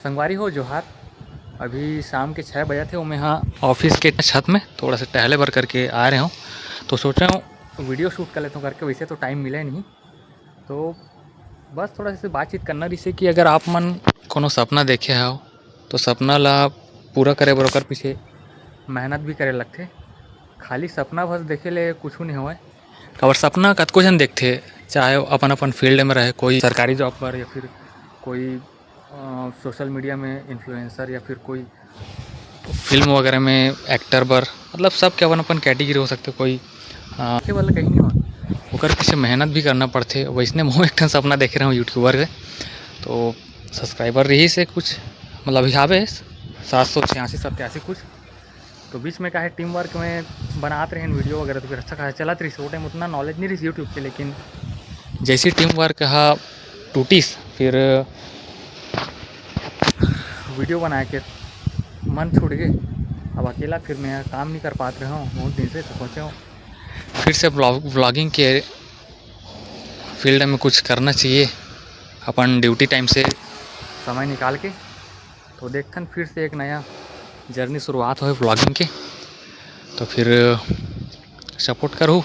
संगवारी हो जोहार। अभी शाम के 6 बजे थे और मैं यहाँ ऑफिस के छत में थोड़ा सा टहले भर करके आ रहे हूँ, तो सोच रहा हूँ वीडियो शूट कर लेता हूँ करके। वैसे तो टाइम मिला नहीं, तो बस थोड़ा सा बातचीत करना रही कि अगर आप मन कोनो सपना देखे हो तो सपना ला पूरा करे बर ओकर पीछे मेहनत भी करे लगथे। खाली सपना बस देखे ले कुछ नहीं होए। और सपना कतको जन देखते, चाहे अपन अपन फील्ड में रहे, कोई सरकारी जॉब पर या फिर कोई सोशल मीडिया में इन्फ्लुएंसर या फिर कोई फिल्म वगैरह में एक्टर बर, मतलब सब के अपन अपन कैटेगरी हो सकते। कोई देखे वाला कहीं नहीं हो, ओकर पीछे मेहनत भी करना पड़ते। वैसने मैं एक ठन सपना देख रहा हूँ यूट्यूबर के, तो सब्सक्राइबर रही से कुछ मतलब हिसाबे 786-87 कुछ। तो बीच में का है टीम वर्क में बनाते रहे वीडियो वगैरह, तो फिर अच्छा खासा चलत रही। वो टाइम उतना नॉलेज नहीं रही यूट्यूब के, लेकिन जैसी टीम वर्क हा टूटिस फिर वीडियो बना के मन छूट गए। अब अकेला फिर मैं काम नहीं कर पाते रहा हूँ बहुत दिन से, तो सोचे हूँ फिर से व्लॉगिंग के फील्ड में कुछ करना चाहिए अपन ड्यूटी टाइम से समय निकाल के। तो देखते फिर से एक नया जर्नी शुरुआत हो व्लॉगिंग के, तो फिर सपोर्ट करो।